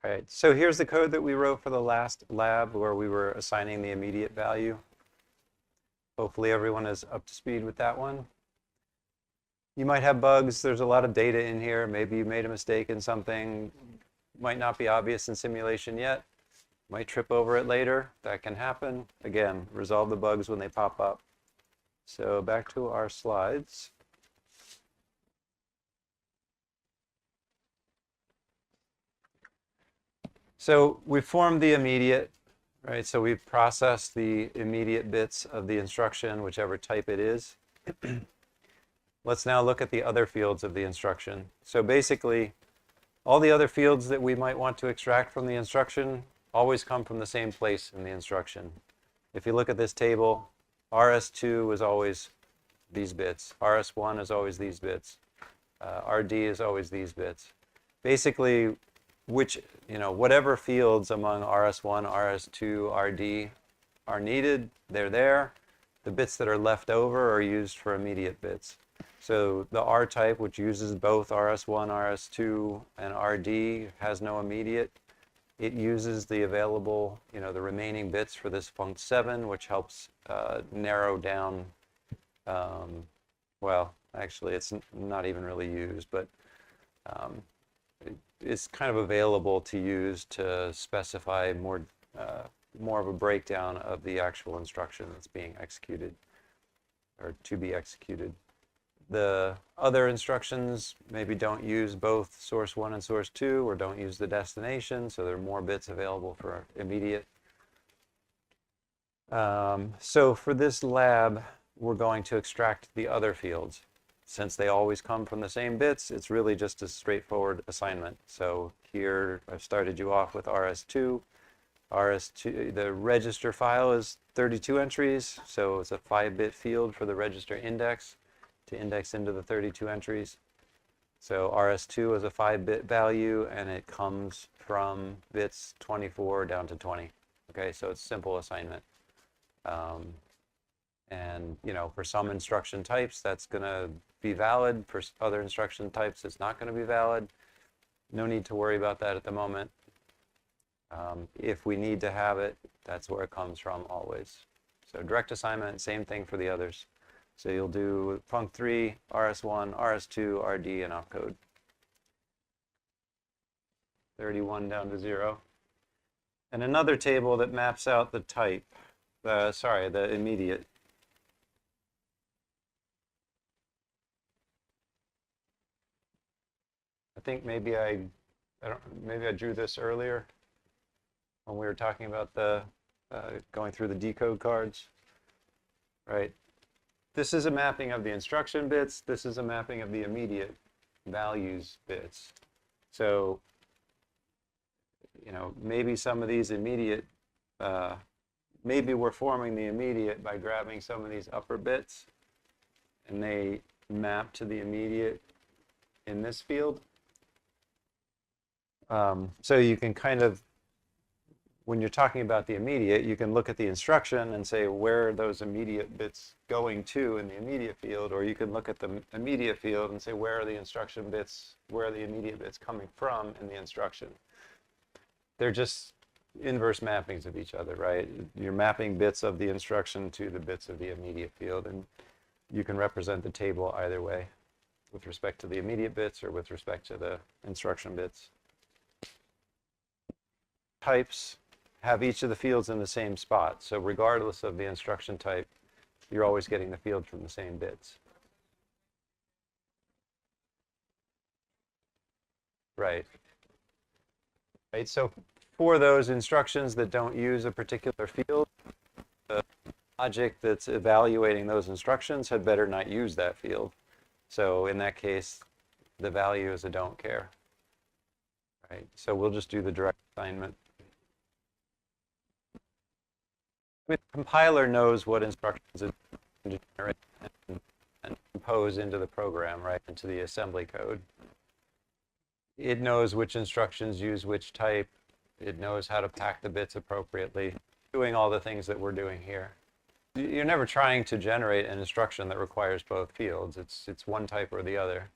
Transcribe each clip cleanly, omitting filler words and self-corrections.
All right, so here's the code that we wrote for the last lab where we were assigning the immediate value. Hopefully everyone is up to speed with that one. You might have bugs. There's a lot of data in here. Maybe you made a mistake in something. Might not be obvious in simulation yet. Might trip over it later. That can happen. Again, resolve the bugs when they pop up. So back to our slides. So we formed the immediate, right? So we've processed the immediate bits of the instruction, whichever type it is. Let's now look at the other fields of the instruction. So basically, all the other fields that we might want to extract from the instruction always come from the same place in the instruction. If you look at this table, RS2 is always these bits. RS1 is always these bits. RD is always these bits. Basically, whatever fields among RS1, RS2, RD are needed, they're there. The bits that are left over are used for immediate bits. So the R type, which uses both RS1, RS2, and RD, has no immediate. It uses the available, the remaining bits for this funct7, which helps narrow down, well, actually it's not even really used, but it's kind of available to use to specify more of a breakdown of the actual instruction that's being executed or to be executed. The other instructions maybe don't use both source 1 and source 2 or don't use the destination, so there are more bits available for immediate. So for this lab, we're going to extract the other fields. Since they always come from the same bits, it's really just a straightforward assignment. So here I've started you off with RS2. RS2, the register file is 32 entries, so it's a 5-bit field for the register index to index into the 32 entries. So RS2 is a 5-bit value, and it comes from bits 24 down to 20. Okay, so it's simple assignment. And for some instruction types, that's going to be valid. For other instruction types, it's not going to be valid. No need to worry about that at the moment. If we need to have it, that's where it comes from always. So direct assignment, same thing for the others. So you'll do funct3, RS1, RS2, RD, and opcode. 31 down to 0. And another table that maps out the type, the immediate. I think maybe I drew this earlier when we were talking about the going through the decode cards, right? This is a mapping of the instruction bits. This is a mapping of the immediate values bits. So, maybe some of these immediate, maybe we're forming the immediate by grabbing some of these upper bits, and they map to the immediate in this field. So you can kind of, when you're talking about the immediate, you can look at the instruction and say where are those immediate bits going to in the immediate field, or you can look at the immediate field and say where are the instruction bits, where are the immediate bits coming from in the instruction. They're just inverse mappings of each other, right? You're mapping bits of the instruction to the bits of the immediate field, and you can represent the table either way, with respect to the immediate bits or with respect to the instruction bits. Types have each of the fields in the same spot. So regardless of the instruction type, you're always getting the field from the same bits. Right. Right. So for those instructions that don't use a particular field, the logic that's evaluating those instructions had better not use that field. So in that case, the value is a don't care. Right. So we'll just do the direct assignment. The compiler knows what instructions it can generate and compose into the program, right, into the assembly code. It knows which instructions use which type. It knows how to pack the bits appropriately, doing all the things that we're doing here. You're never trying to generate an instruction that requires both fields. It's one type or the other.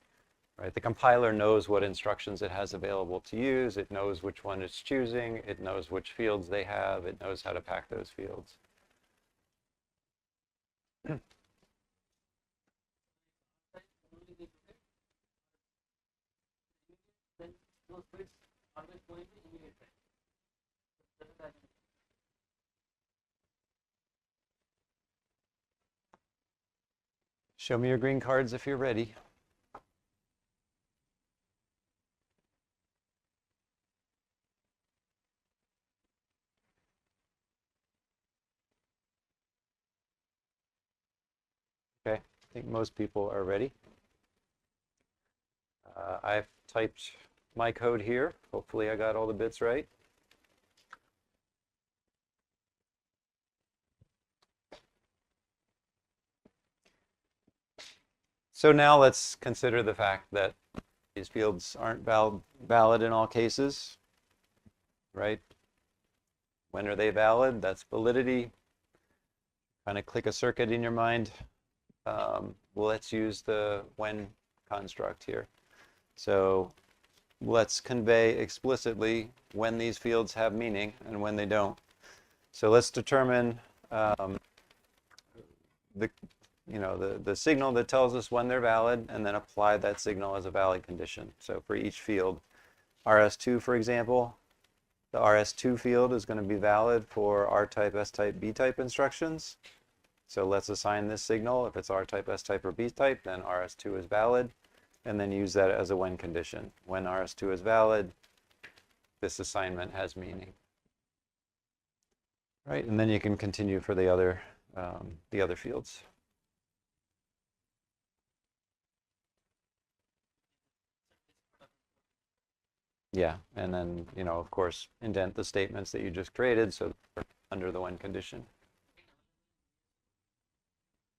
right? The compiler knows what instructions it has available to use. It knows which one it's choosing. It knows which fields they have. It knows how to pack those fields. Show me your green cards if you're ready. Okay, I think most people are ready. I've typed my code here. Hopefully I got all the bits right. So now let's consider the fact that these fields aren't valid in all cases, right? When are they valid? That's validity. Kind of click a circuit in your mind. Let's use the when construct here. So let's convey explicitly when these fields have meaning and when they don't. So let's determine the signal that tells us when they're valid, and then apply that signal as a valid condition. So for each field, RS2, for example, the RS2 field is going to be valid for R-type, S-type, B-type instructions. So let's assign this signal. If it's R-type, S-type, or B-type, then RS2 is valid, and then use that as a when condition. When RS2 is valid, this assignment has meaning. Right, and then you can continue for the other fields. Yeah, and then, of course, indent the statements that you just created so they're under the when condition.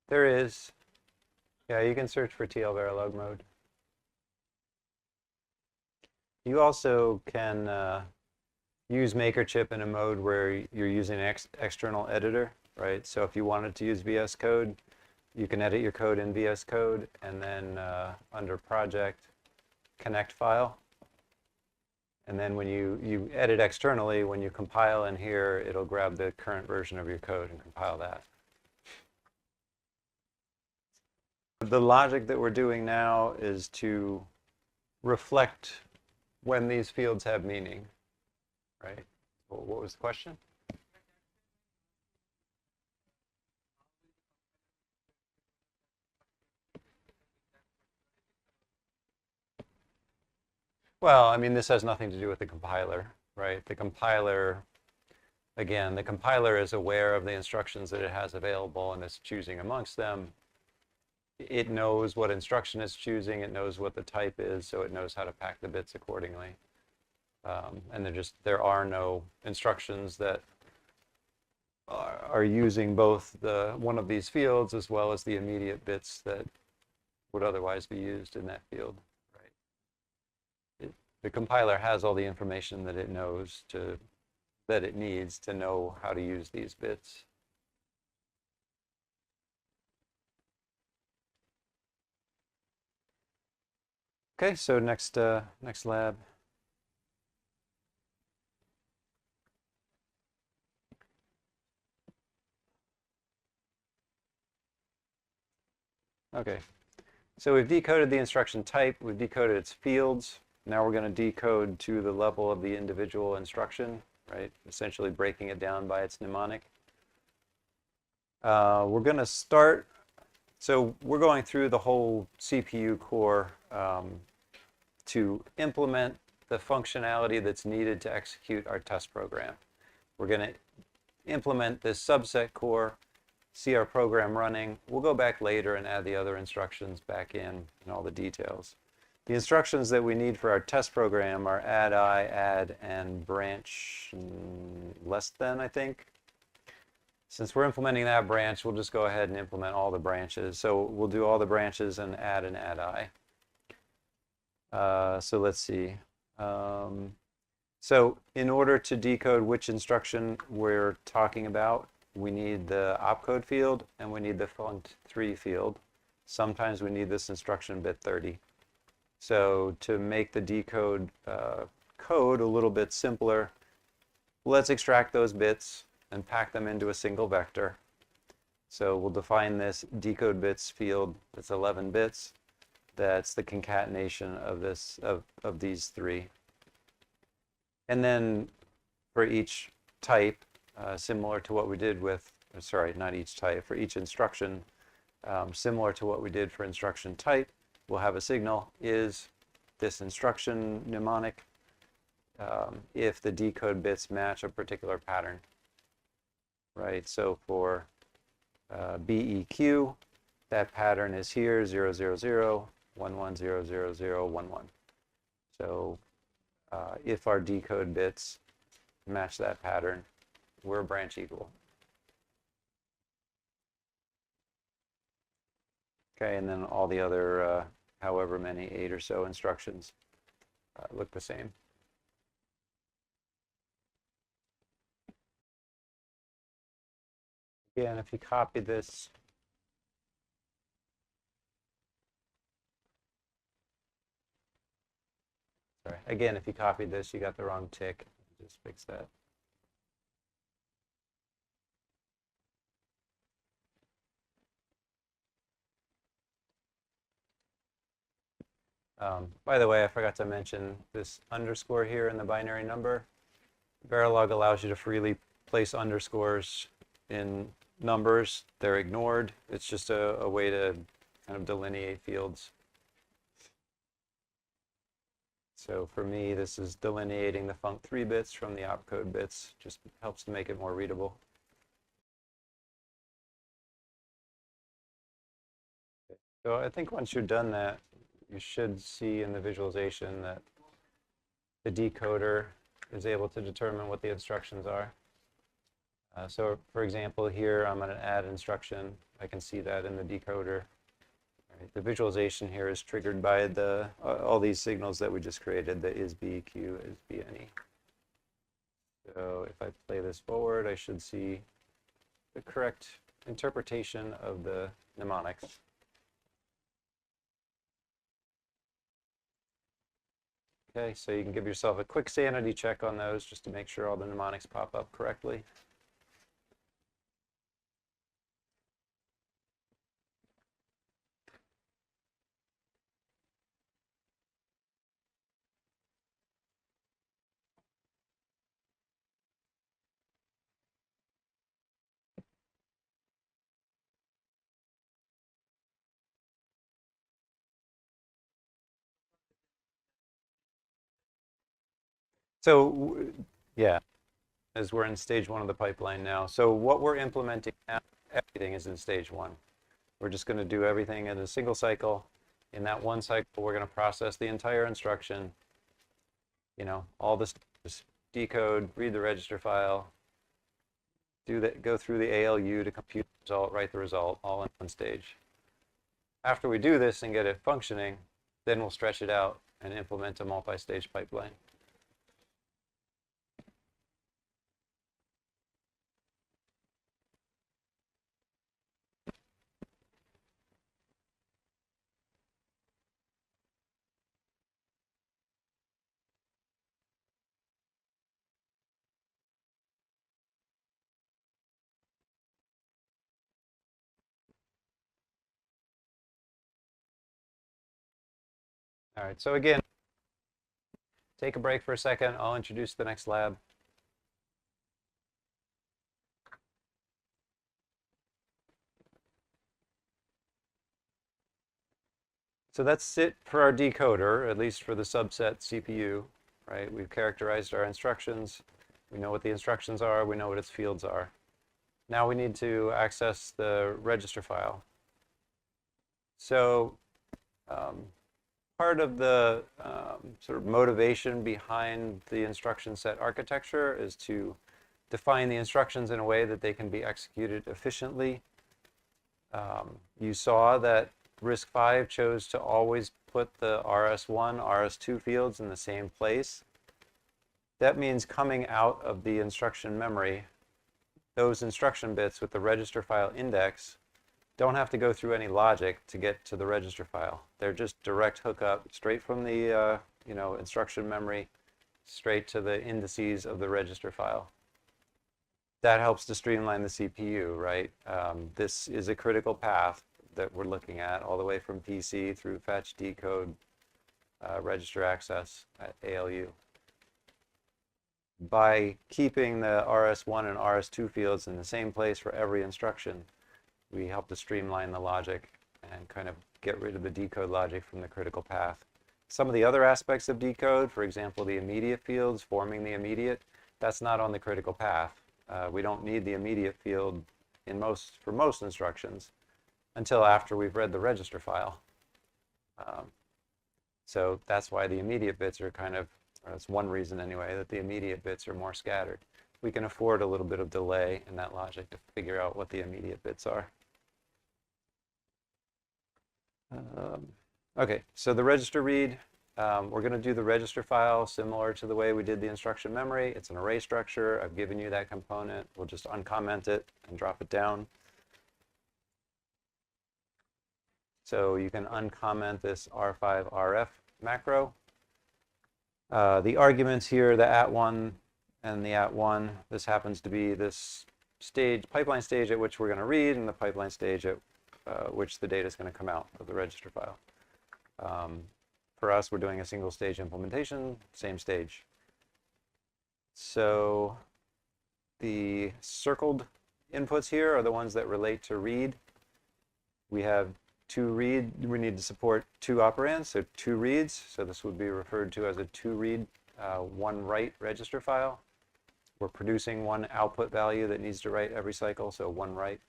There is. Yeah, you can search for TL Verilog mode. You also can use MakerChip in a mode where you're using an external editor, right? So if you wanted to use VS Code, you can edit your code in VS Code, and then under Project, Connect File. And then when you edit externally, when you compile in here, it'll grab the current version of your code and compile that. The logic that we're doing now is to reflect when these fields have meaning, right? What was the question? Well, I mean, this has nothing to do with the compiler, right? The compiler, again, the compiler is aware of the instructions that it has available and is choosing amongst them. It knows what instruction it's choosing. It knows what the type is, so it knows how to pack the bits accordingly. And there are no instructions that are using both one of these fields as well as the immediate bits that would otherwise be used in that field. Right? The compiler has all the information that it knows that it needs to know how to use these bits. Okay, so next lab. Okay, so we've decoded the instruction type, we've decoded its fields. Now we're going to decode to the level of the individual instruction, right? Essentially breaking it down by its mnemonic. We're going to start, so we're going through the whole CPU core to implement the functionality that's needed to execute our test program. We're going to implement this subset core, see our program running. We'll go back later and add the other instructions back in and all the details. The instructions that we need for our test program are add I, add, and branch less than, I think. Since we're implementing that branch, we'll just go ahead and implement all the branches. So we'll do all the branches and add I. So let's see. So in order to decode which instruction we're talking about, we need the opcode field and we need the funct3 field. Sometimes we need this instruction bit 30. So to make the decode code a little bit simpler, let's extract those bits and pack them into a single vector. So we'll define this decode bits field that's 11 bits. That's the concatenation of this of these three. And then for each type, similar to what we did with, sorry, not each type, for each instruction, similar to what we did for instruction type, we'll have a signal is this instruction mnemonic if the decode bits match a particular pattern, right? So for BEQ, that pattern is here, 0, 0, 0, 1, 1, 0, 0, 0, 1, 1. So if our decode bits match that pattern, we're branch equal. Okay, and then all the other, however many, 8 or so instructions look the same. Again, if you copy this, sorry, again, if you copied this, you got the wrong tick. Just fix that. By the way, I forgot to mention this underscore here in the binary number. Verilog allows you to freely place underscores in numbers. They're ignored. It's just a way to kind of delineate fields. So for me, this is delineating the func3 bits from the opcode bits. Just helps to make it more readable. So I think once you're done that, you should see in the visualization that the decoder is able to determine what the instructions are. So for example, here I'm going to add instruction. I can see that in the decoder. Right. The visualization here is triggered by the all these signals that we just created, the is BQ, is BNE. So if I play this forward, I should see the correct interpretation of the mnemonics. Okay, so you can give yourself a quick sanity check on those just to make sure all the mnemonics pop up correctly. So yeah, as we're in stage 1 of the pipeline now. So what we're implementing now, everything is in stage 1. We're just going to do everything in a single cycle. In that one cycle, we're going to process the entire instruction, you know, all this, decode, read the register file, go through the ALU to compute the result, write the result, all in one stage. After we do this and get it functioning, then we'll stretch it out and implement a multi-stage pipeline. All right, so again, take a break for a second. I'll introduce the next lab. So that's it for our decoder, at least for the subset CPU, right? We've characterized our instructions. We know what the instructions are. We know what its fields are. Now we need to access the register file. So part of the sort of motivation behind the instruction set architecture is to define the instructions in a way that they can be executed efficiently. You saw that RISC-V chose to always put the RS1, RS2 fields in the same place. That means coming out of the instruction memory, those instruction bits with the register file index don't have to go through any logic to get to the register file. They're just direct hookup straight from the instruction memory straight to the indices of the register file. That helps to streamline the CPU, right? This is a critical path that we're looking at all the way from PC through fetch, decode, register access at ALU. By keeping the RS1 and RS2 fields in the same place for every instruction, we help to streamline the logic and kind of get rid of the decode logic from the critical path. Some of the other aspects of decode, for example, the immediate fields, forming the immediate, that's not on the critical path. We don't need the immediate field for most instructions until after we've read the register file. So that's why the immediate bits are or that's one reason anyway, that the immediate bits are more scattered. We can afford a little bit of delay in that logic to figure out what the immediate bits are. Okay, so the register read, we're going to do the register file similar to the way we did the instruction memory. It's an array structure. I've given you that component. We'll just uncomment it and drop it down. So you can uncomment this R5RF macro. The arguments here, the @1 and the @1, this happens to be this pipeline stage at which we're going to read, and the pipeline stage at which the data is going to come out of the register file. For us, we're doing a single stage implementation, same stage. So the circled inputs here are the ones that relate to read. We have we need to support 2 operands, so 2 reads. So this would be referred to as a 2 read, 1 write register file. We're producing 1 output value that needs to write every cycle, so 1 write.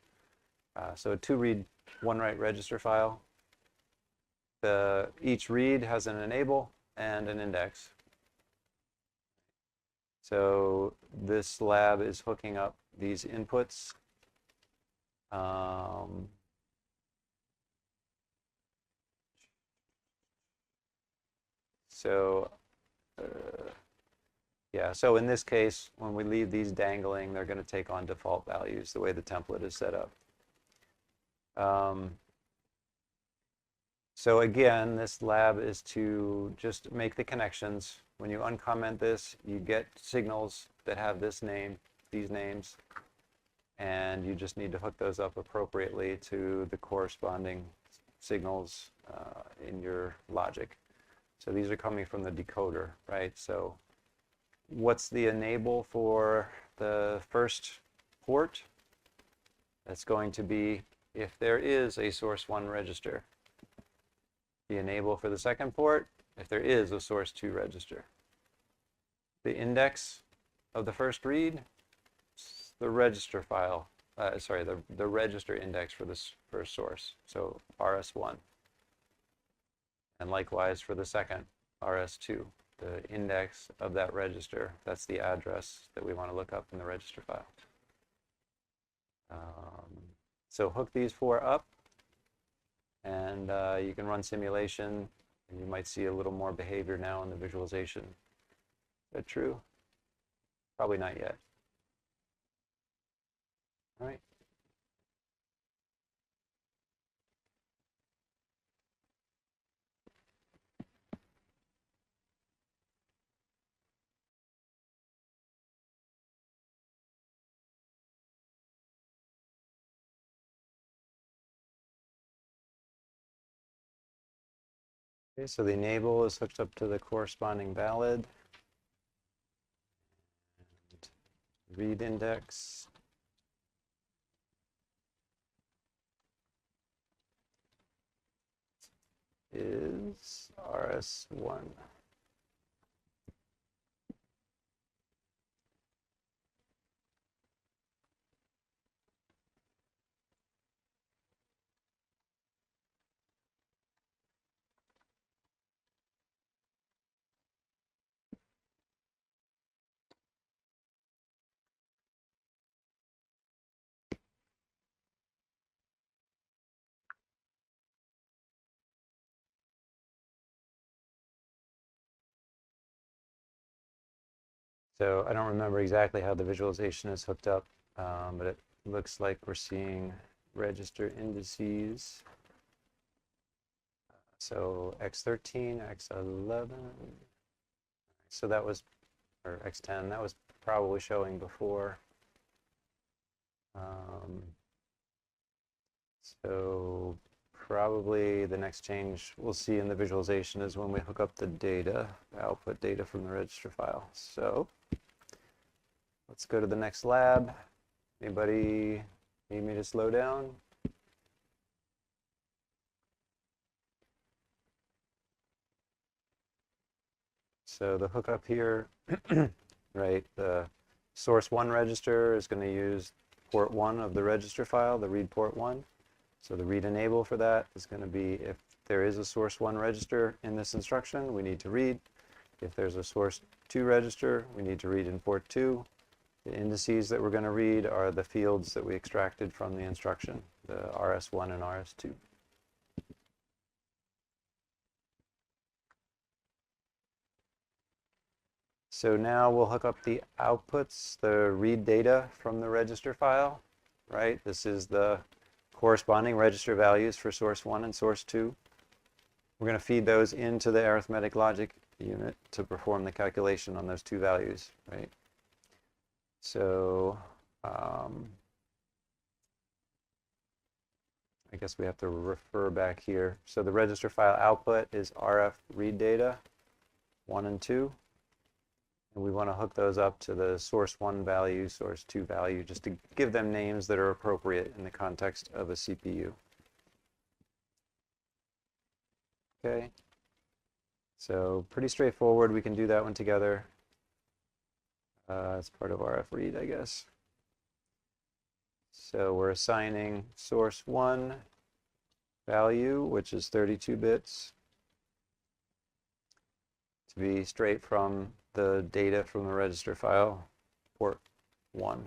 So a 2 read, 1 write register file. Each read has an enable and an index. So this lab is hooking up these inputs. Yeah, so in this case, when we leave these dangling, they're going to take on default values the way the template is set up. So again, this lab is to just make the connections. When you uncomment this, you get signals that have this name, these names, and you just need to hook those up appropriately to the corresponding signals in your logic. So these are coming from the decoder, right? So what's the enable for the first port? That's going to be if there is a source 1 register. The enable for the second port, if there is a source 2 register. The index of the first read, the register file, the register index for this first source, so RS1. And likewise for the second, RS2, the index of that register. That's the address that we want to look up in the register file. So hook these 4 up, and you can run simulation, and you might see a little more behavior now in the visualization. Is that true? Probably not yet. All right. Okay, so the enable is hooked up to the corresponding valid. And read index. Is RS1. So I don't remember exactly how the visualization is hooked up, but it looks like we're seeing register indices. So X13, X11. So that was, or X10, that was probably showing before. So probably the next change we'll see in the visualization is when we hook up the data, the output data from the register file. So let's go to the next lab. Anybody need me to slow down? So the hookup here, right, the source 1 register is going to use port 1 of the register file, the read port 1. So the read enable for that is going to be if there is a source 1 register in this instruction, we need to read. If there's a source 2 register, we need to read in port 2. The indices that we're going to read are the fields that we extracted from the instruction, the RS1 and RS2. So now we'll hook up the outputs, the read data from the register file, right? This is the corresponding register values for source 1 and source 2. We're going to feed those into the arithmetic logic unit to perform the calculation on those two values, right? So I guess we have to refer back here. So the register file output is RF read data 1 and 2. And we want to hook those up to the source 1 value, source 2 value, just to give them names that are appropriate in the context of a CPU. Okay, so pretty straightforward. We can do that one together. It's part of RF read, I guess. So we're assigning source 1 value, which is 32 bits, to be straight from the data from the register file, port 1.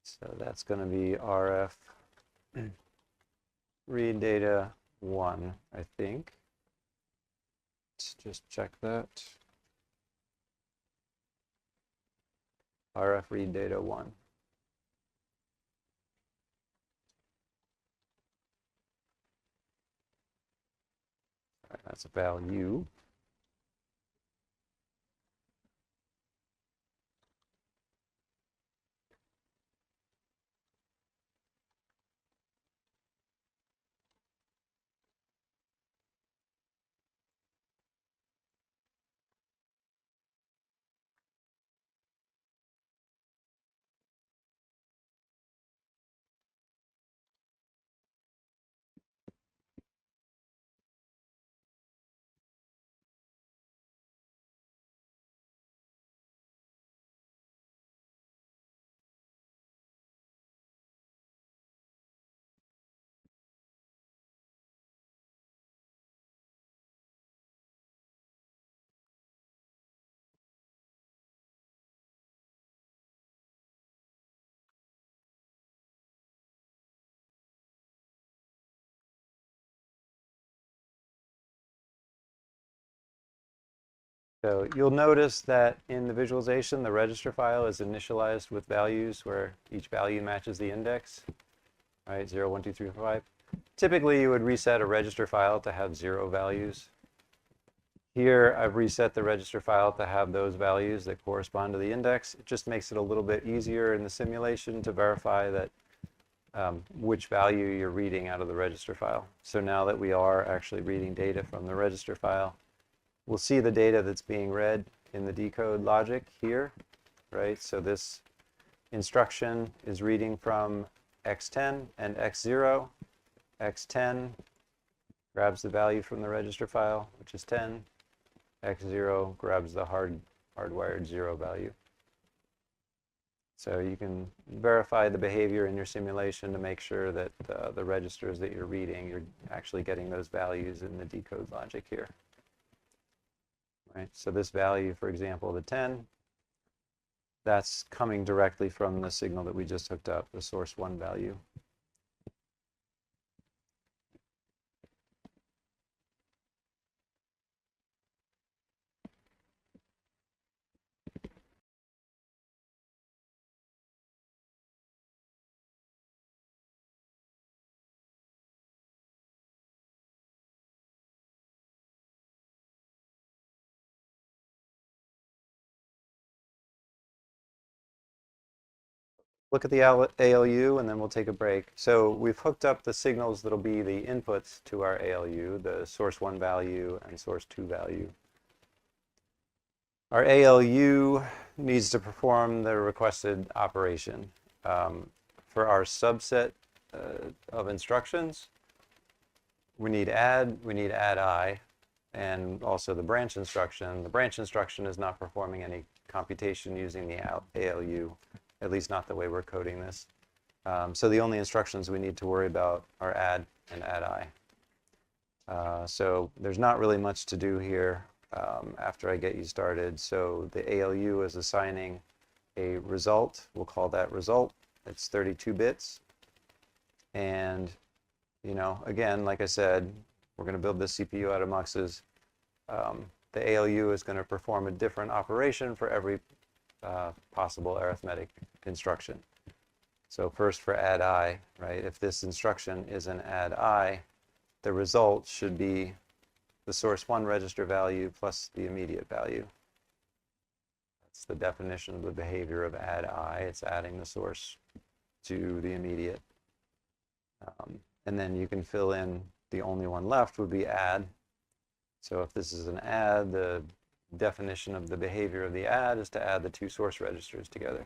So that's going to be RF read data 1, I think. Let's just check that. RF read data 1. All right, that's a value. So you'll notice that in the visualization, the register file is initialized with values where each value matches the index, right? 0, 1, 2, 3, 4, 5. Typically, you would reset a register file to have 0 values. Here, I've reset the register file to have those values that correspond to the index. It just makes it a little bit easier in the simulation to verify that which value you're reading out of the register file. So now that we are actually reading data from the register file, we'll see the data that's being read in the decode logic here, right? So this instruction is reading from X10 and X0. X10 grabs the value from the register file, which is 10. X0 grabs the hardwired 0 value. So you can verify the behavior in your simulation to make sure that the registers that you're reading, you're actually getting those values in the decode logic here. Right? So this value, for example, the 10, that's coming directly from the signal that we just hooked up, the source 1 value. look at the ALU and then we'll take a break. So we've hooked up the signals that'll be the inputs to our ALU, the source 1 value and source 2 value. Our ALU needs to perform the requested operation. For our subset of instructions, we need add I, and also the branch instruction. The branch instruction is not performing any computation using the ALU, at least not the way we're coding this. So the only instructions we need to worry about are add and add I. So there's not really much to do here after I get you started. So the ALU is assigning a result. We'll call that result. It's 32 bits. And, you know, again, like I said, we're going to build this CPU out of muxes. The ALU is going to perform a different operation for every possible arithmetic instruction. So first for add I, right? If this instruction is an add I, the result should be the source 1 register value plus the immediate value. That's the definition of the behavior of add I. It's adding the source to the immediate. And then you can fill in the only one left would be add. So if this is an add, the definition of the behavior of the add is to add the two source registers together.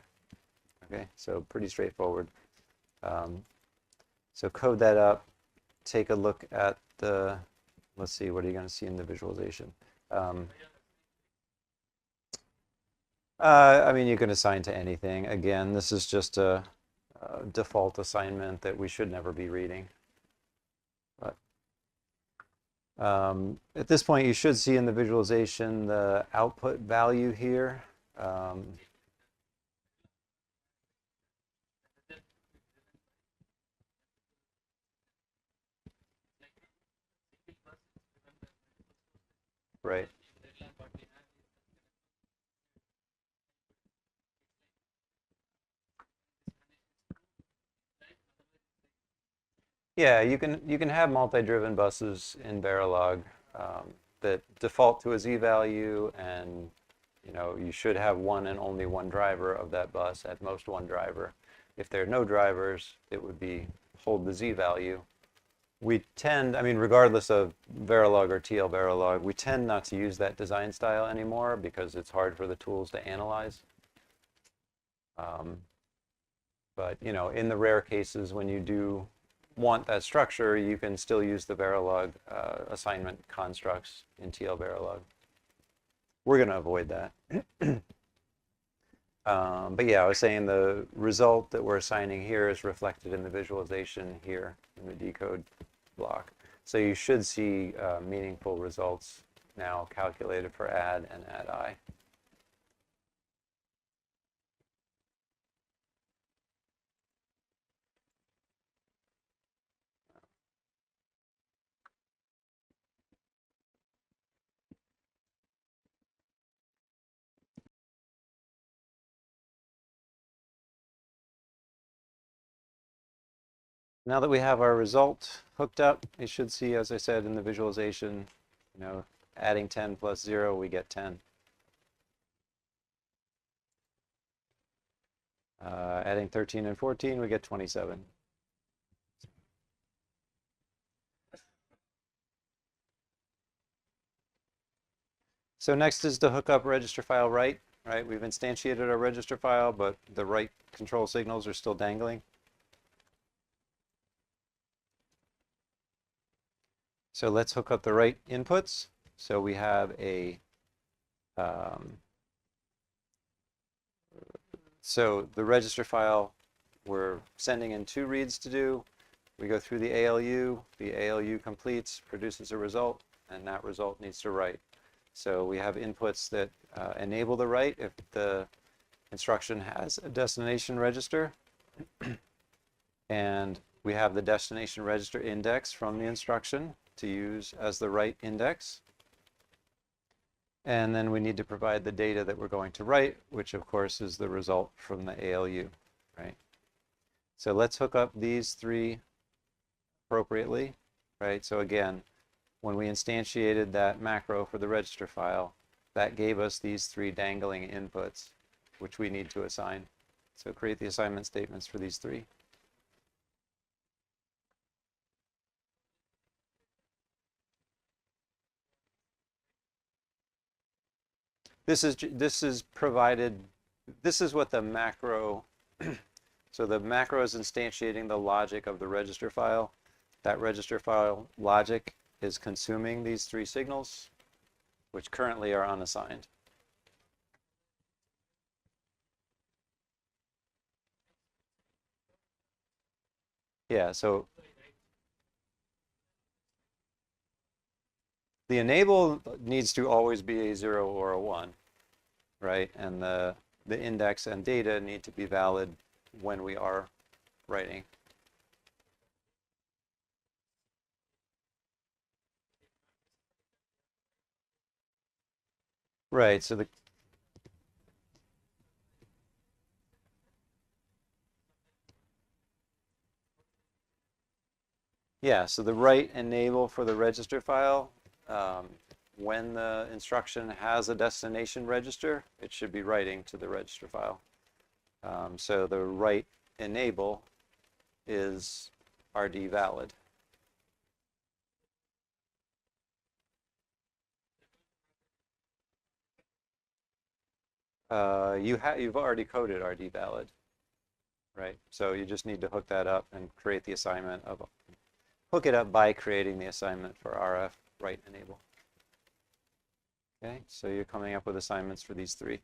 Okay, so pretty straightforward. So code that up, take a look at the, let's see, what are you going to see in the visualization? I mean, you can assign to anything. Again, this is just a default assignment that we should never be reading. But at this point, you should see in the visualization the output value here. Right. Yeah, you can have multi-driven buses in Verilog that default to a Z value, and you know you should have one and only one driver of that bus, at most one driver. If there are no drivers, it would be hold the Z value. We tend, I mean, regardless of Verilog or TL Verilog, we tend not to use that design style anymore because it's hard for the tools to analyze. But you know, in the rare cases when you do want that structure, you can still use the Verilog assignment constructs in TL Verilog. We're going to avoid that. But yeah, I was saying the result that we're assigning here is reflected in the visualization here in the decode block. So you should see meaningful results now calculated for add and add I. Now that we have our result hooked up, you should see, as I said in the visualization, you know, adding 10 plus 0, we get 10. Adding 13 and 14, we get 27. So next is to hook up register file write, right? We've instantiated our register file, but the write control signals are still dangling. So let's hook up the write inputs. So we have a, so the register file, we're sending in 2 reads to do. We go through the ALU completes, produces a result, and that result needs to write. So we have inputs that enable the write if the instruction has a destination register. And we have the destination register index from the instruction to use as the write index. And then we need to provide the data that we're going to write, which of course is the result from the ALU, right? So let's hook up these 3 appropriately, right? So again, when we instantiated that macro for the register file, that gave us these 3 dangling inputs, which we need to assign. So create the assignment statements for these three. This is provided, this is what the macro, so the macro is instantiating the logic of the register file. That register file logic is consuming these three signals, which currently are unassigned. Yeah, so the enable needs to always be a 0 or a 1, right? And the index and data need to be valid when we are writing. Right, so the yeah, so the write enable for the register file, when the instruction has a destination register, it should be writing to the register file. So the write enable is RD valid. You've already coded RD valid, right? So you just need to hook that up and create the assignment of, hook it up by creating the assignment for RF write enable. Okay, so you're coming up with assignments for these three.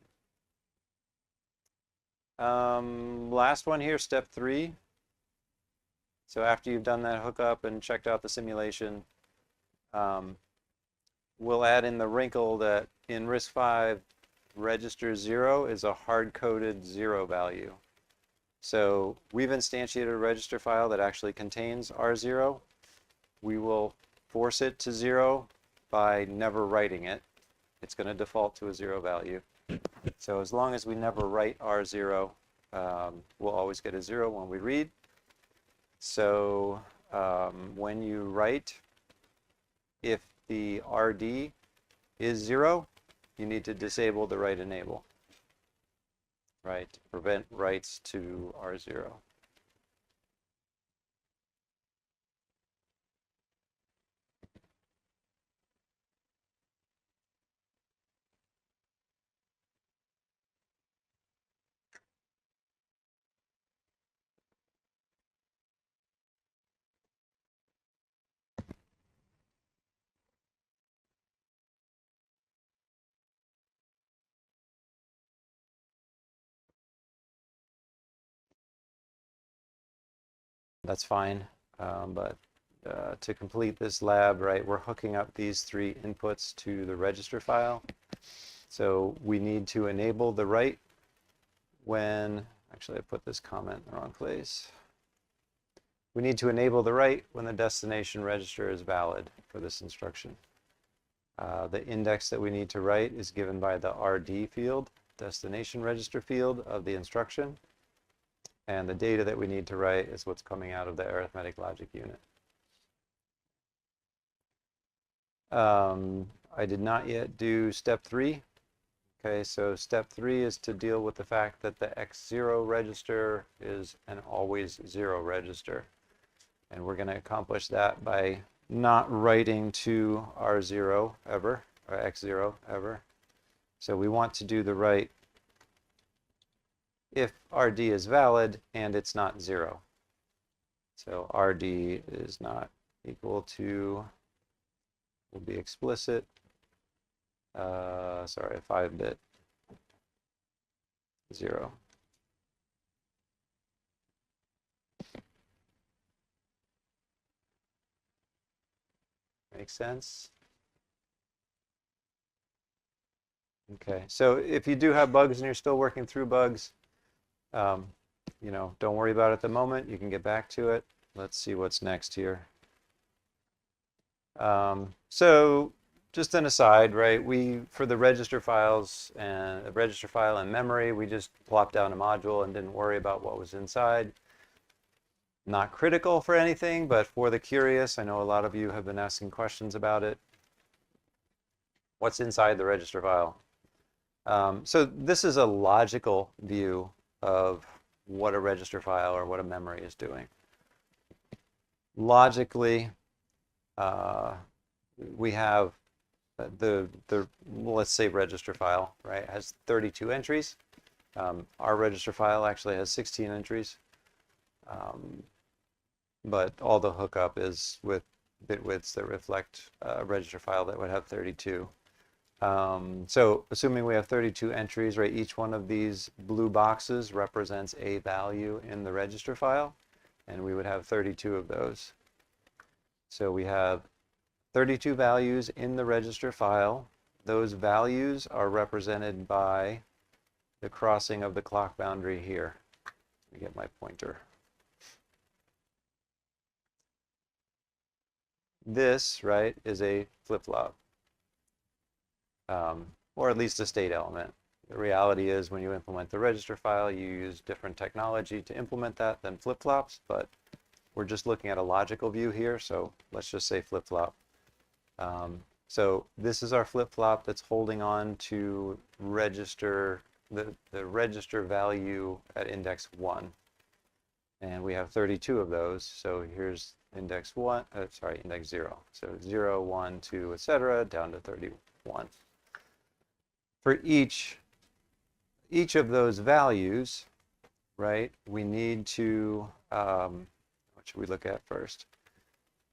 Last one here, step 3. So after you've done that hookup and checked out the simulation, we'll add in the wrinkle that in RISC-V, register 0 is a hard-coded 0 value. So we've instantiated a register file that actually contains R0. We will force it to 0 by never writing it. It's going to default to a 0 value. So as long as we never write R0, we'll always get a 0 when we read. So when you write, if the RD is 0, you need to disable the write enable, right, to prevent writes to R0. That's fine, but to complete this lab, right, we're hooking up these three inputs to the register file. So we need to enable the write when, actually I put this comment in the wrong place. We need to enable the write when the destination register is valid for this instruction. The index that we need to write is given by the RD field, destination register field of the instruction. And the data that we need to write is what's coming out of the arithmetic logic unit. I did not yet do step 3. Okay, so step 3 is to deal with the fact that the X0 register is an always 0 register. And we're going to accomplish that by not writing to R0 ever, or X0 ever. So we want to do the write if RD is valid and it's not 0. So RD is not equal to, will be explicit, sorry, 5-bit 0. Makes sense? Okay, so if you do have bugs and you're still working through bugs, you know, don't worry about it at the moment. You can get back to it. Let's see what's next here. So just an aside, right? For the register files and a register file and memory, we just plopped down a module and didn't worry about what was inside. Not critical for anything, but for the curious, I know a lot of you have been asking questions about it. What's inside the register file? So this is a logical view of what a register file or what a memory is doing. Logically, we have the let's say register file, right, has 32 entries. Our register file actually has 16 entries, but all the hookup is with bit widths that reflect a register file that would have 32. So assuming we have 32 entries, right, each one of these blue boxes represents a value in the register file, and we would have 32 of those. So we have 32 values in the register file. Those values are represented by the crossing of the clock boundary here. Let me get my pointer. This, right, is a flip-flop. Or at least a state element. The reality is when you implement the register file, you use different technology to implement that than flip-flops, but we're just looking at a logical view here, so let's just say flip-flop. So this is our flip-flop that's holding on to register, the register value at index 1. And we have 32 of those, so here's index 1, index 0. So 0, 1, 2, etc., down to 31. For each of those values, right, we need to, what should we look at first?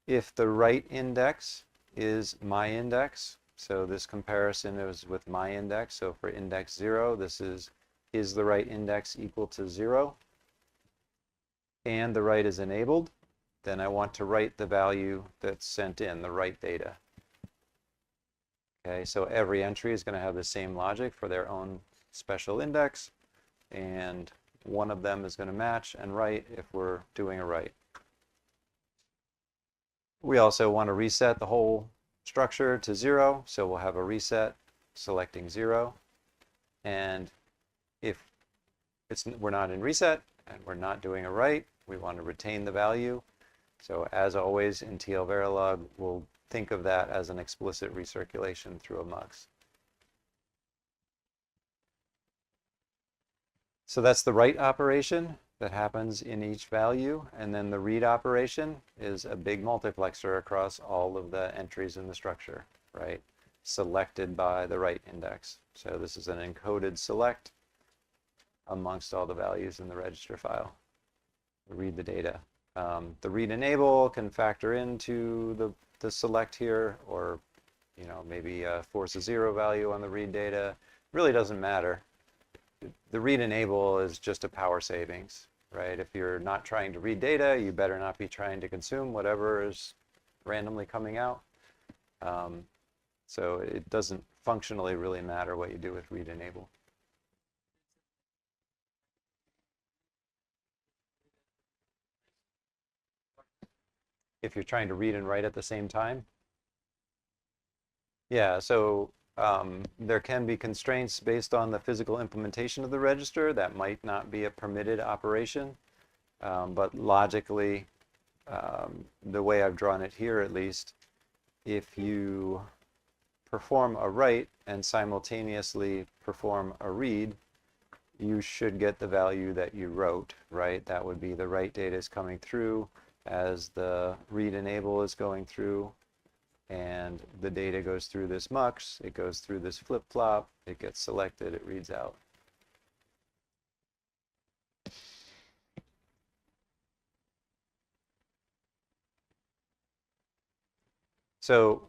If the right index is my index, so this comparison is with my index, so for index 0, this is the right index equal to 0, and the write is enabled, then I want to write the value that's sent in, the write data. Okay, so every entry is going to have the same logic for their own special index, and one of them is going to match and write if we're doing a write. We also want to reset the whole structure to 0, so we'll have a reset selecting 0. And if we're not in reset and we're not doing a write, we want to retain the value. So as always in TL Verilog, we'll think of that as an explicit recirculation through a mux. So that's the write operation that happens in each value, and then the read operation is a big multiplexer across all of the entries in the structure, right? Selected by the write index. So this is an encoded select amongst all the values in the register file. Read the data. The read enable can factor into the select here, or maybe force a 0 value on the read data. Really doesn't matter. The read enable is just a power savings, right? If you're not trying to read data, you better not be trying to consume whatever is randomly coming out. So it doesn't functionally really matter what you do with read enable. If you're trying to read and write at the same time? Yeah, so there can be constraints based on the physical implementation of the register. That might not be a permitted operation, but logically, the way I've drawn it here at least, if you perform a write and simultaneously perform a read, you should get the value that you wrote, right? That would be the write data is coming through as the read enable is going through, and the data goes through this mux, it goes through this flip-flop, it gets selected, it reads out. So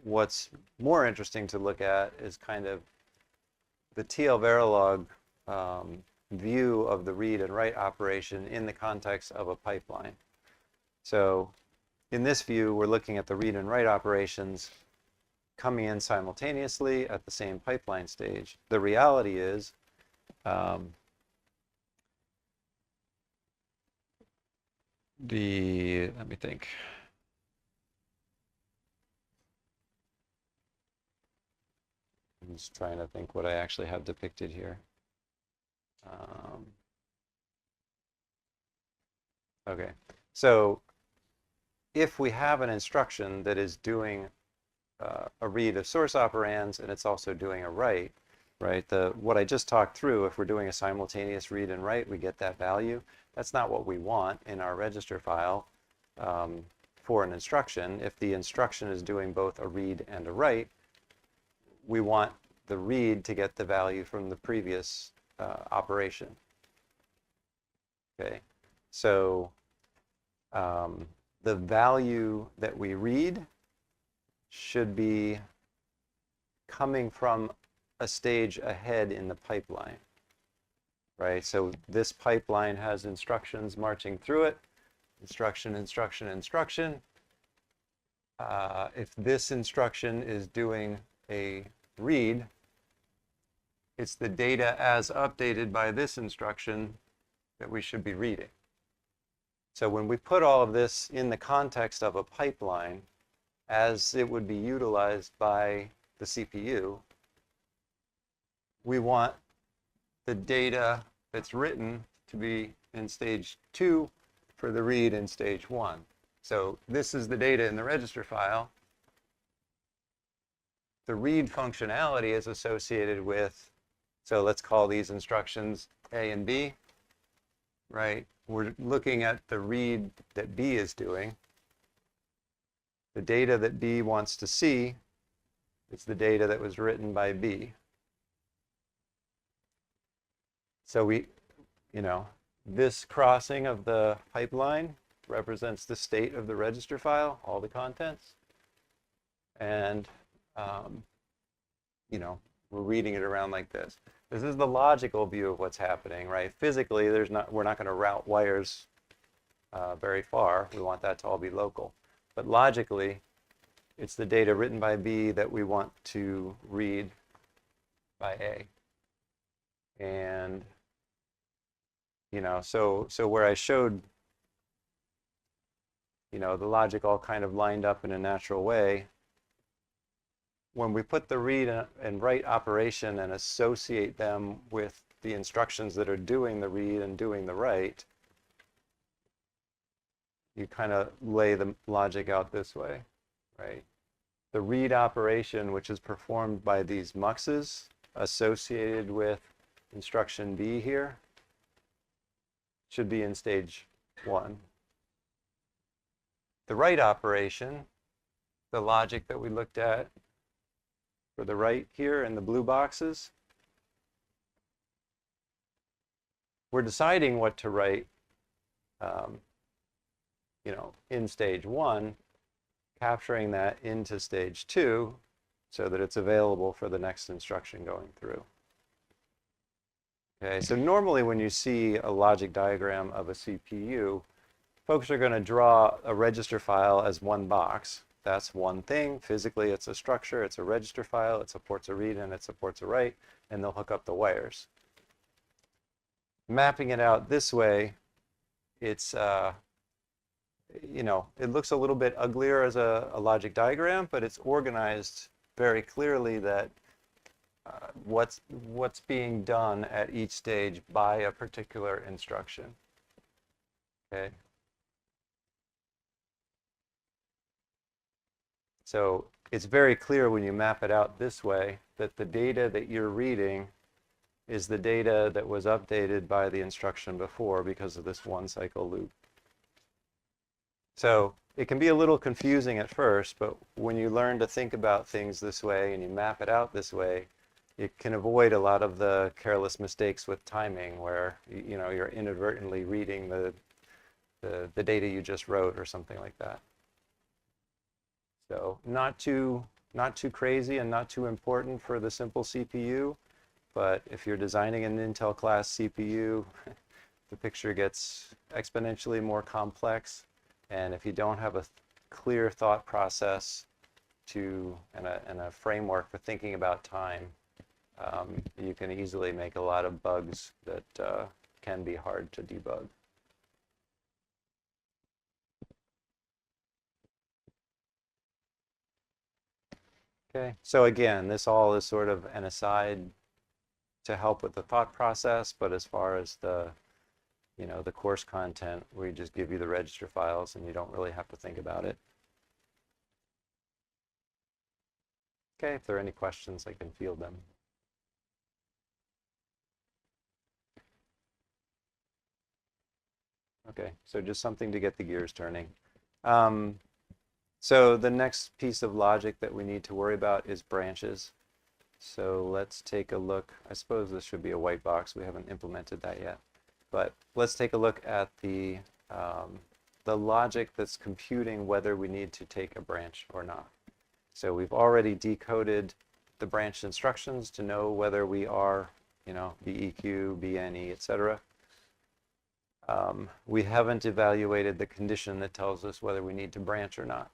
what's more interesting to look at is kind of the TL Verilog view of the read and write operation in the context of a pipeline. So in this view, we're looking at the read and write operations coming in simultaneously at the same pipeline stage. The reality is let me think. I'm just trying to think what I actually have depicted here. Okay, so if we have an instruction that is doing a read of source operands and it's also doing a write, right? What I just talked through, if we're doing a simultaneous read and write, we get that value. That's not what we want in our register file for an instruction. If the instruction is doing both a read and a write, we want the read to get the value from the previous operation. Okay, so the value that we read should be coming from a stage ahead in the pipeline, right? So this pipeline has instructions marching through it, instruction, instruction, instruction. If this instruction is doing a read, it's the data as updated by this instruction that we should be reading. So when we put all of this in the context of a pipeline, as it would be utilized by the CPU, we want the data that's written to be in stage 2 for the read in stage 1. So this is the data in the register file. The read functionality is associated with, so let's call these instructions A and B, right? We're looking at the read that B is doing. The data that B wants to see is the data that was written by B. So this crossing of the pipeline represents the state of the register file, all the contents. And, we're reading it around like this. This is the logical view of what's happening, right? Physically, we're not going to route wires very far. We want that to all be local. But logically, it's the data written by B that we want to read by A. And, so where I showed, the logic all kind of lined up in a natural way, when we put the read and write operation and associate them with the instructions that are doing the read and doing the write, you kind of lay the logic out this way, right? The read operation, which is performed by these muxes associated with instruction B here, should be in stage 1. The write operation, the logic that we looked at for the write here in the blue boxes, we're deciding what to write in stage 1, capturing that into stage 2 so that it's available for the next instruction going through. Okay, so normally when you see a logic diagram of a CPU, folks are going to draw a register file as one box. That's one thing. Physically, it's a structure, it's a register file, it supports a read and it supports a write, and they'll hook up the wires. Mapping it out this way, it's it looks a little bit uglier as a logic diagram, but it's organized very clearly that what's being done at each stage by a particular instruction. Okay. So it's very clear when you map it out this way that the data that you're reading is the data that was updated by the instruction before because of this one cycle loop. So it can be a little confusing at first, but when you learn to think about things this way and you map it out this way, it can avoid a lot of the careless mistakes with timing where you're inadvertently reading the data you just wrote or something like that. So not too crazy and not too important for the simple CPU, but if you're designing an Intel class CPU, the picture gets exponentially more complex. And if you don't have a clear thought process and a framework for thinking about time, you can easily make a lot of bugs that can be hard to debug. Okay, so again, this all is sort of an aside to help with the thought process, but as far as the course content, we just give you the register files and you don't really have to think about it. Okay, if there are any questions, I can field them. Okay, so just something to get the gears turning. So the next piece of logic that we need to worry about is branches. So let's take a look. I suppose this should be a white box. We haven't implemented that yet. But let's take a look at the logic that's computing whether we need to take a branch or not. So we've already decoded the branch instructions to know whether we are, BEQ, BNE, etc. We haven't evaluated the condition that tells us whether we need to branch or not.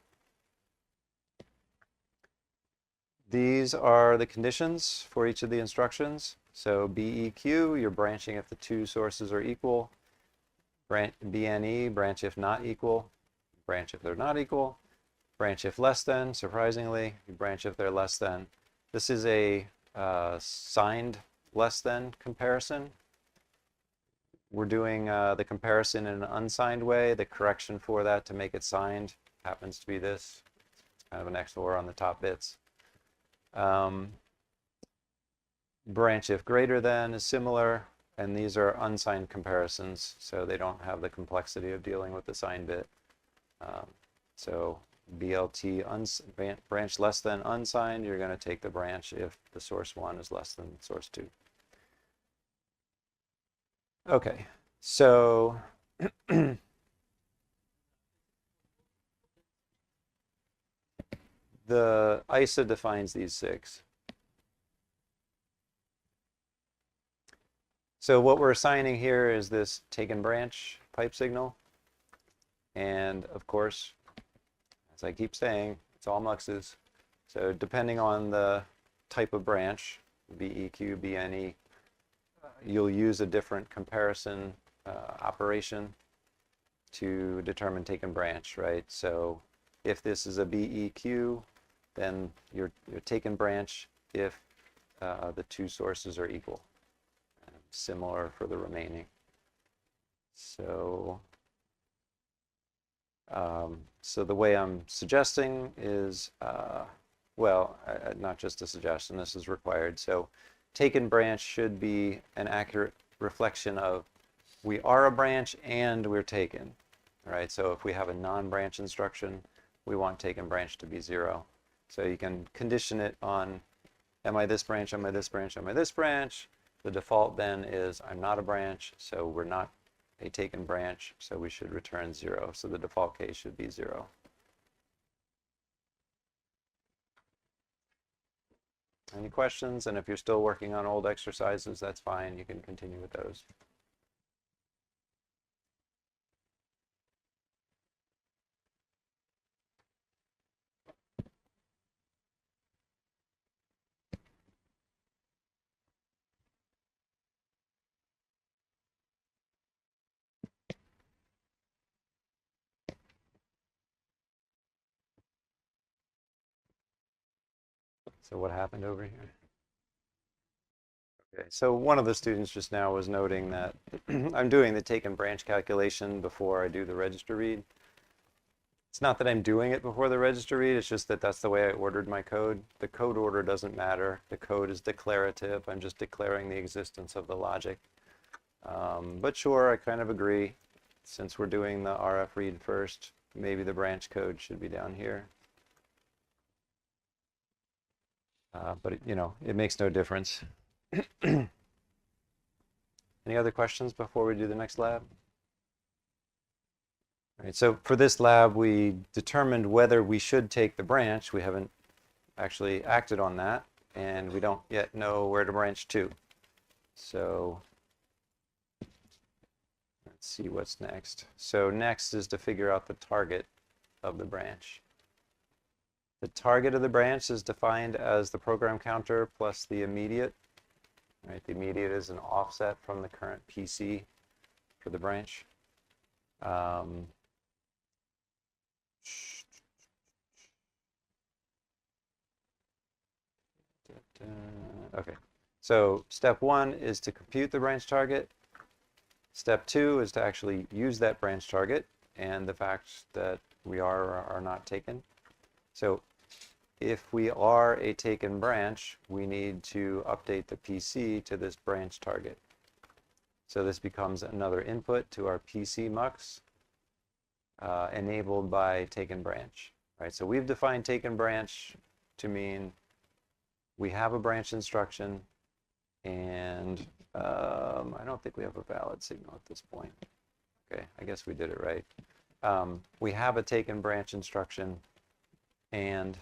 These are the conditions for each of the instructions. So BEQ, you're branching if the two sources are equal. BNE, branch if not equal. Branch if they're not equal. Branch if less than, surprisingly. You branch if they're less than. This is a signed less than comparison. We're doing the comparison in an unsigned way. The correction for that to make it signed happens to be this. It's kind of an XOR on the top bits. Branch if greater than is similar, and these are unsigned comparisons, so they don't have the complexity of dealing with the signed bit. So BLT branch less than unsigned, you're going to take the branch if the source 1 is less than source 2. Okay, so the ISA defines these 6. So what we're assigning here is this taken branch pipe signal. And of course, as I keep saying, it's all muxes. So depending on the type of branch, BEQ, BNE, you'll use a different comparison operation to determine taken branch, right? So if this is a BEQ, then you're taken branch if the two sources are equal. Similar for the remaining. So so the way I'm suggesting is, well, not just a suggestion, this is required. So taken branch should be an accurate reflection of we are a branch and we're taken. All right, so if we have a non-branch instruction, we want taken branch to be 0. So you can condition it on, am I this branch, am I this branch, am I this branch? The default then is I'm not a branch, so we're not a taken branch, so we should return 0. So the default case should be 0. Any questions? And if you're still working on old exercises, that's fine. You can continue with those. So what happened over here? Okay, so one of the students just now was noting that I'm doing the taken branch calculation before I do the register read. It's not that I'm doing it before the register read, it's just that that's the way I ordered my code. The code order doesn't matter. The code is declarative. I'm just declaring the existence of the logic. But sure, I kind of agree. Since we're doing the RF read first, maybe the branch code should be down here. But it makes no difference. Any other questions before we do the next lab? All right, so for this lab, we determined whether we should take the branch. We haven't actually acted on that, and we don't yet know where to branch to. So let's see what's next. So next is to figure out the target of the branch. The target of the branch is defined as the program counter plus the immediate. Right, the immediate is an offset from the current PC for the branch. Okay, so step 1 is to compute the branch target. Step 2 is to actually use that branch target and the fact that we are or are not taken. So if we are a taken branch, we need to update the PC to this branch target. So this becomes another input to our PC mux, enabled by taken branch. Right? So we've defined taken branch to mean we have a branch instruction, and I don't think we have a valid signal at this point. Okay, I guess we did it right. We have a taken branch instruction, and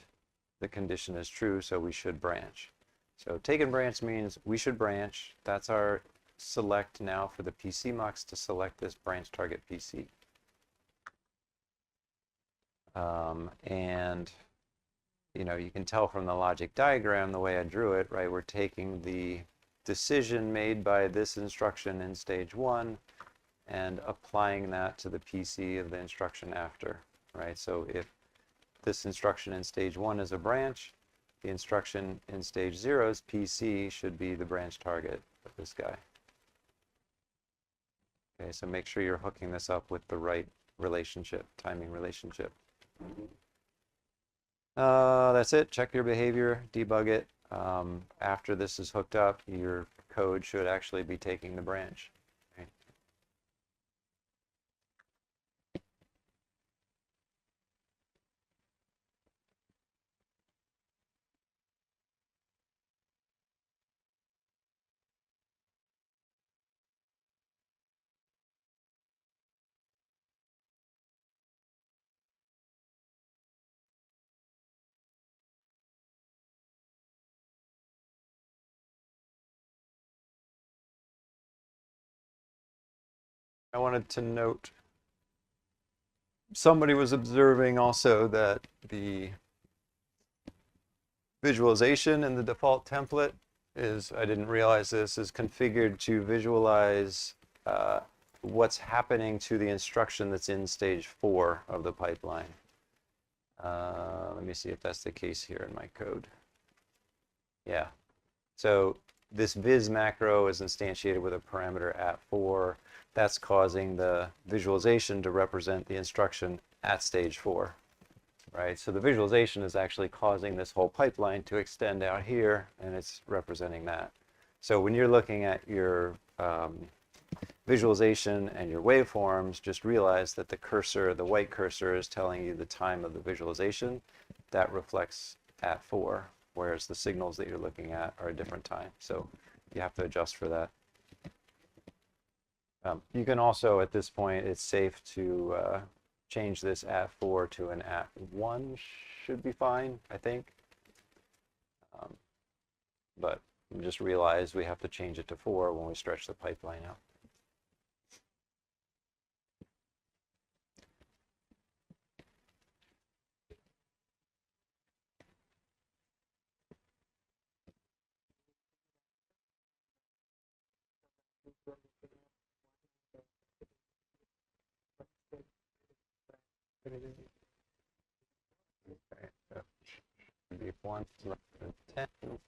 the condition is true, so we should branch. So taken branch means we should branch. That's our select now for the PC mux to select this branch target PC. And you know, you can tell from the logic diagram the way I drew it, right? We're taking the decision made by this instruction in stage 1 and applying that to the PC of the instruction after, right? So if this instruction in stage 1 is a branch, the instruction in stage 0's PC should be the branch target of this guy. Okay, so make sure you're hooking this up with the right relationship, timing relationship. That's it. Check your behavior, debug it. After this is hooked up, your code should actually be taking the branch. Okay. I wanted to note, somebody was observing also that the visualization in the default template is, I didn't realize this, is configured to visualize what's happening to the instruction that's in stage 4 of the pipeline. Let me see if that's the case here in my code. Yeah. So this viz macro is instantiated with a parameter at 4. That's causing the visualization to represent the instruction at stage 4. Right? So the visualization is actually causing this whole pipeline to extend out here, and it's representing that. So when you're looking at your visualization and your waveforms, just realize that the cursor, the white cursor, is telling you the time of the visualization. That reflects at 4, whereas the signals that you're looking at are a different time. So you have to adjust for that. You can also, at this point, it's safe to change this at 4 to an at 1. Should be fine, I think. But just realize we have to change it to 4 when we stretch the pipeline out. Okay, so should be 1 less than 10.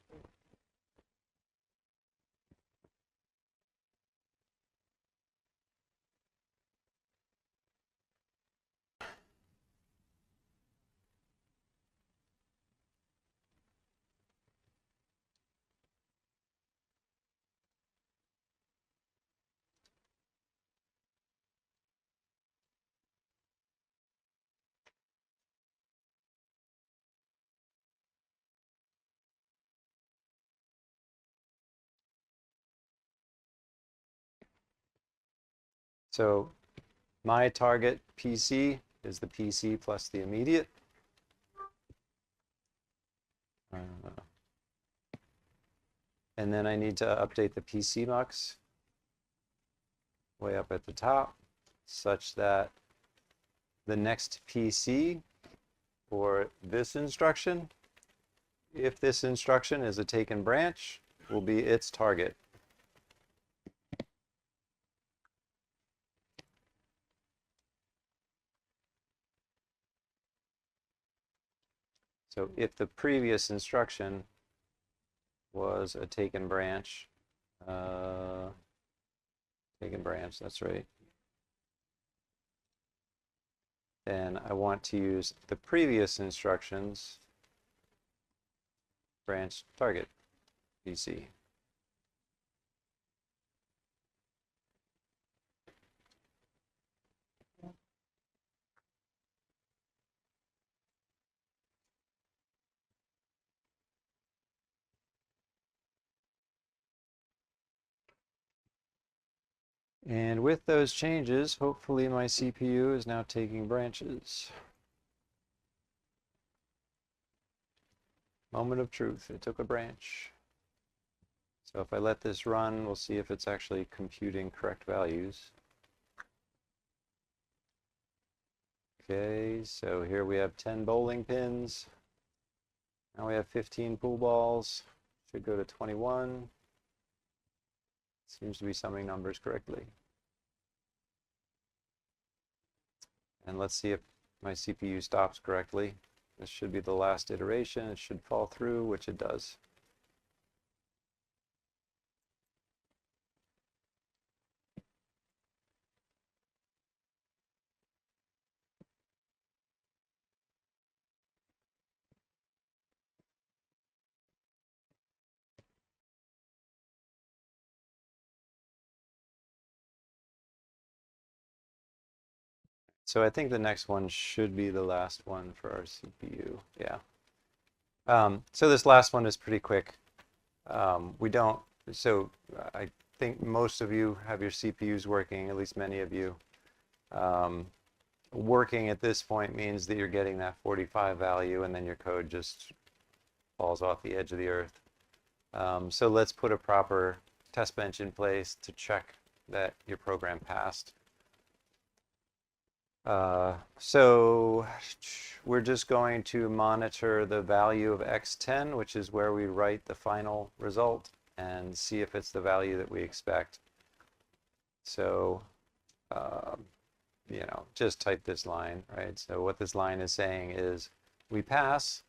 So my target PC is the PC plus the immediate. And then I need to update the PC mux way up at the top such that the next PC for this instruction, if this instruction is a taken branch, will be its target. So if the previous instruction was a taken branch, that's right. Then I want to use the previous instructions branch target PC. And with those changes, hopefully my CPU is now taking branches. Moment of truth, it took a branch. So if I let this run, we'll see if it's actually computing correct values. Okay, so here we have 10 bowling pins. Now we have 15 pool balls. Should go to 21. Seems to be summing numbers correctly. And let's see if my CPU stops correctly. This should be the last iteration. It should fall through, which it does. So I think the next one should be the last one for our CPU. Yeah. So this last one is pretty quick. I think most of you have your CPUs working, at least many of you. Working at this point means that you're getting that 45 value and then your code just falls off the edge of the earth. So let's put a proper test bench in place to check that your program passed. So we're just going to monitor the value of x10, which is where we write the final result, and see if it's the value that we expect. So, just type this line, right? So what this line is saying is we pass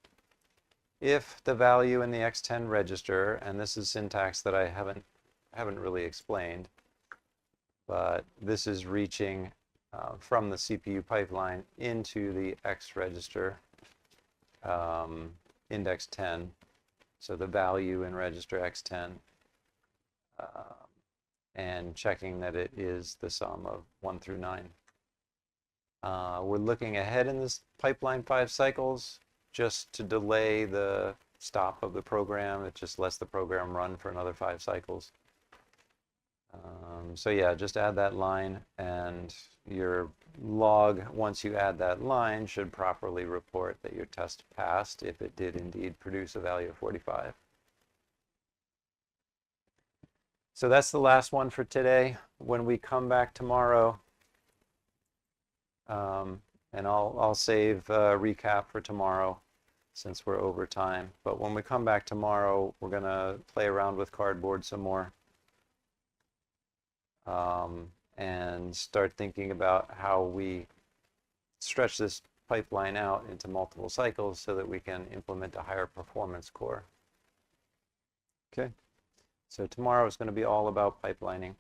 if the value in the x10 register, and this is syntax that I haven't really explained, but this is reaching from the CPU pipeline into the X register, index 10, so the value in register X10, and checking that it is the sum of 1 through 9. We're looking ahead in this pipeline 5 cycles just to delay the stop of the program. It just lets the program run for another 5 cycles. So yeah, just add that line, and your log, once you add that line, should properly report that your test passed if it did indeed produce a value of 45. So that's the last one for today. When we come back tomorrow, and I'll save a recap for tomorrow since we're over time. But when we come back tomorrow, we're going to play around with cardboard some more. And start thinking about how we stretch this pipeline out into multiple cycles so that we can implement a higher performance core. Okay, so tomorrow is going to be all about pipelining.